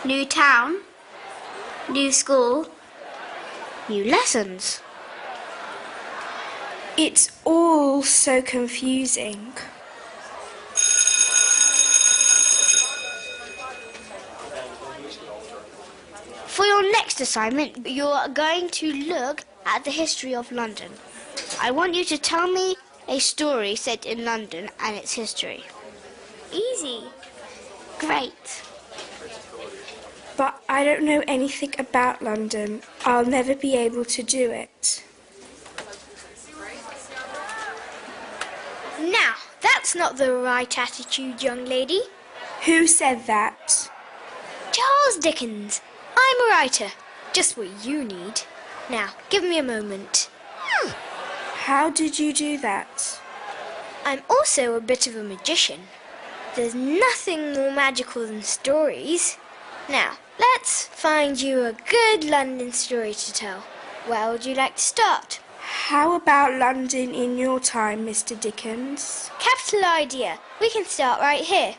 New town, new school, new lessons. It's all so confusing. For your next assignment, you're going to look at the history of London. I want you to tell me a story set in London and its history. Easy. Great. But I don't know anything about London. I'll never be able to do it. Now, that's not the right attitude, young lady. Who said that? Charles Dickens. I'm a writer. Just what you need. Now, give me a moment. How did you do that? I'm also a bit of a magician. There's nothing more magical than stories. Now, let's find you a good London story to tell. Where would you like to start? How about London in your time, Mr. Dickens? Capital idea. We can start right here.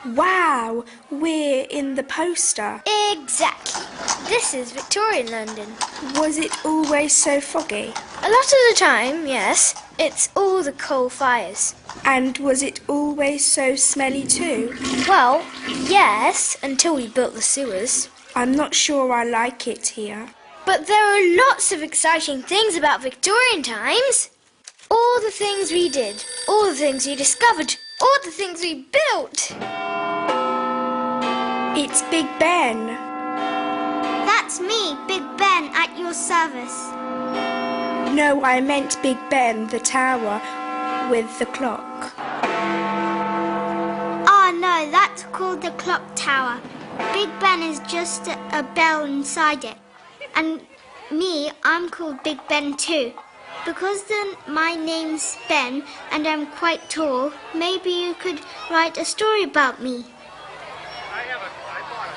Wow, we're in the poster. Exactly. This is Victorian London. Was it always so foggy? A lot of the time, yes. It's all the coal fires. And was it always so smelly too? Well, yes, until we built the sewers. I'm not sure I like it here. But there are lots of exciting things about Victorian times. All the things we did, all the things we discovered, all the things we built. It's Big Ben. That's me, Big Ben, at your service. No, I meant Big Ben, the tower with the clock. Oh no, that's called the clock tower. Big Ben is just a bell inside it. And me, I'm called Big Ben too. Because my name's Ben and I'm quite tall, maybe you could write a story about me.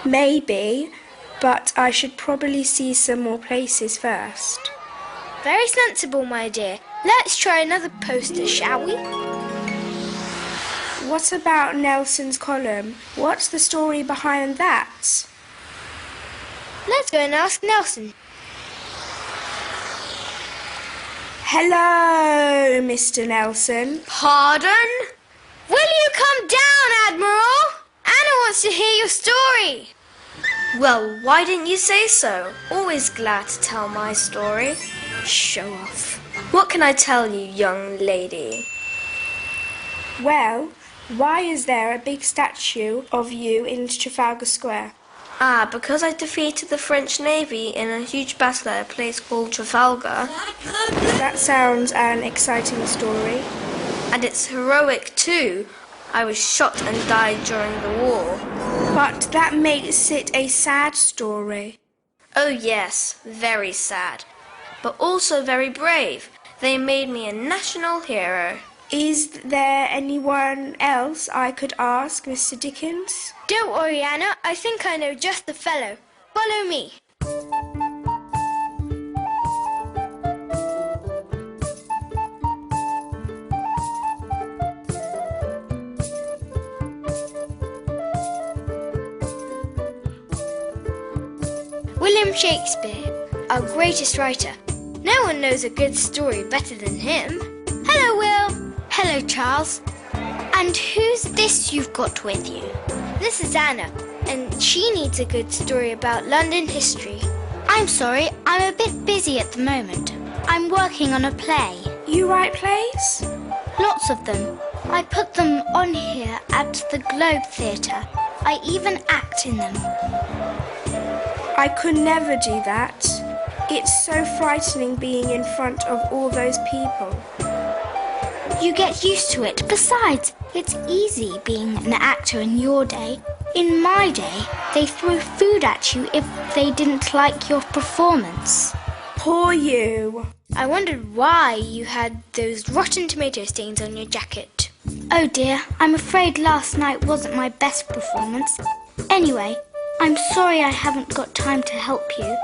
Maybe, but I should probably see some more places first. Very sensible, my dear. Let's try another poster, shall we? What about Nelson's column? What's the story behind that? Let's go and ask Nelson. Hello, Mr. Nelson. Pardon? Will you come down, Admiral? Anna wants to hear your story. Well, why didn't you say so? Always glad to tell my story. Show off. What can I tell you, young lady? Well, why is there a big statue of you in Trafalgar Square? Ah, because I defeated the French Navy in a huge battle at a place called Trafalgar. That sounds an exciting story. And it's heroic too. I was shot and died during the war. But that makes it a sad story. Oh yes, very sad. But also very brave. They made me a national hero. Is there anyone else I could ask, Mr. Dickens? Don't worry, Anna. I think I know just the fellow. Follow me. William Shakespeare, our greatest writer. No one knows a good story better than him. Hello, Will. Hello, Charles. And who's this you've got with you? This is Anna, and she needs a good story about London history. I'm sorry, I'm a bit busy at the moment. I'm working on a play. You write plays? Lots of them. I put them on here at the Globe Theatre. I even act in them. I could never do that. It's so frightening being in front of all those people. You get used to it. Besides, it's easy being an actor in your day. In my day, they threw food at you if they didn't like your performance. Poor you. I wondered why you had those rotten tomato stains on your jacket. Oh dear, I'm afraid last night wasn't my best performance. Anyway, I'm sorry I haven't got time to help you.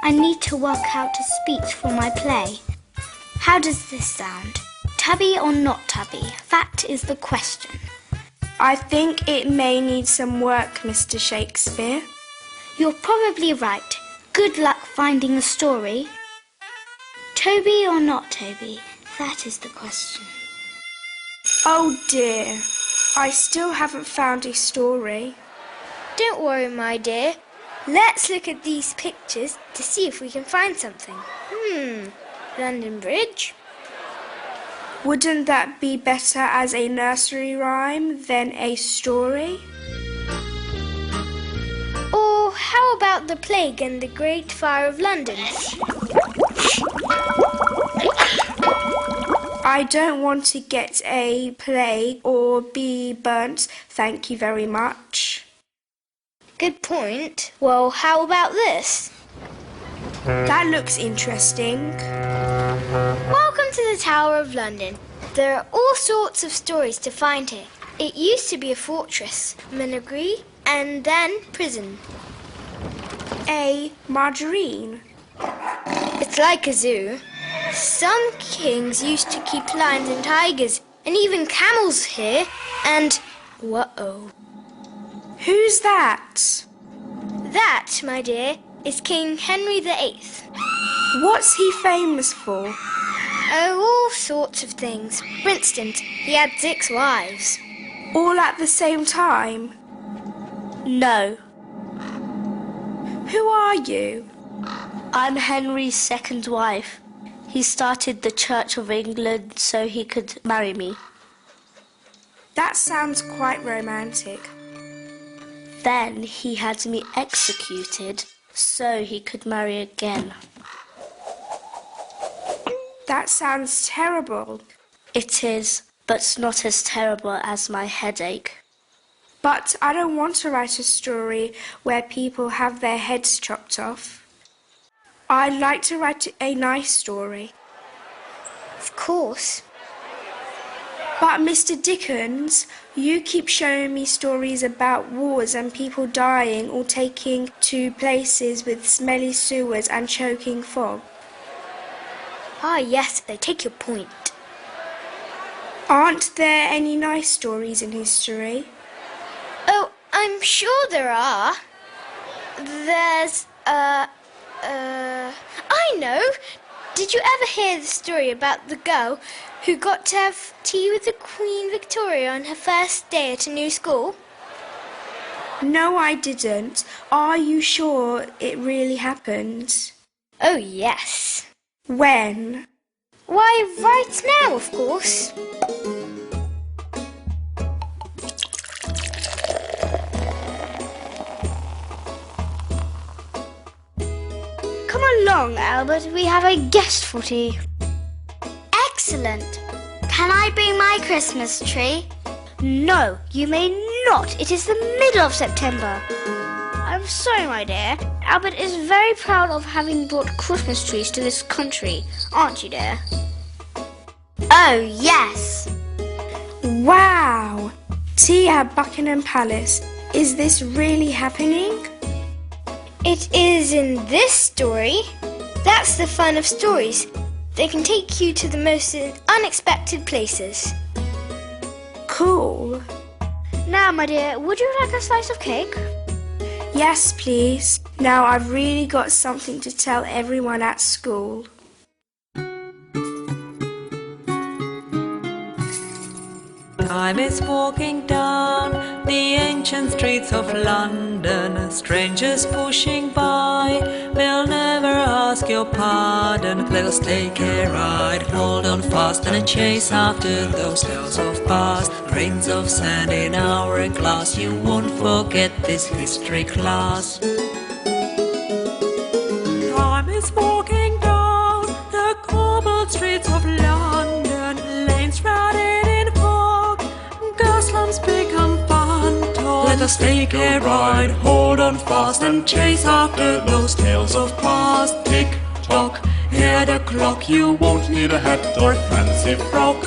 I need to work out a speech for my play. How does this sound? Tubby or not tubby? That is the question. I think it may need some work, Mr. Shakespeare. You're probably right. Good luck finding a story. Toby or not Toby? That is the question. Oh dear, I still haven't found a story. Don't worry, my dear. Let's look at these pictures to see if we can find something. London Bridge. Wouldn't that be better as a nursery rhyme than a story? Or how about the plague and the Great Fire of London? I don't want to get a plague or be burnt, thank you very much. Good point. Well, how about this? That looks interesting. Welcome to the Tower of London. There are all sorts of stories to find here. It used to be a fortress, menagerie, and then prison. A margarine. It's like a zoo. Some kings used to keep lions and tigers, and even camels here, and... whoa. Who's that? That, my dear, is King Henry VIII. What's he famous for? Oh, all sorts of things. For instance, he had 6 wives. All at the same time? No, Who are you? I'm Henry's second wife. He started the Church of England so he could marry me. That sounds quite romantic. Then he had me executed so he could marry again. That sounds terrible. It is, but not as terrible as my headache. But I don't want to write a story where people have their heads chopped off. I'd like to write a nice story. Of course. But Mr. Dickens, you keep showing me stories about wars and people dying or taking to places with smelly sewers and choking fog. Ah, yes, I take your point. Aren't there any nice stories in history? Oh, I'm sure there are. There's, I know. Did you ever hear the story about the girl who got to have tea with the Queen Victoria on her first day at a new school? No, I didn't. Are you sure it really happened? Oh, yes. When? Why, right now, of course. Come along, Albert. We have a guest for tea. Excellent. Can I bring my Christmas tree? No, you may not. It is the middle of September. I'm sorry, my dear. Albert is very proud of having brought Christmas trees to this country, aren't you, dear? Oh, yes. Wow! Tea at Buckingham Palace. Is this really happening? It is in this story. That's the fun of stories. They can take you to the most unexpected places. Cool. Now, my dear, would you like a slice of cake? Yes, please. Now I've really got something to tell everyone at school. Time is walking down the ancient streets of London. Strangers pushing by will never ask your pardon. Let us take a ride, hold on fast, and chase after those tales of past. Grains of sand in our glass, you won't forget this history class. Time is walking down the cobbled streets of London. Lanes crowded in fog, slums become fun talk. Let us take a ride, hold on fast, and chase after those tales of past. Tick tock, hear the clock, you won't need a hat or fancy frock.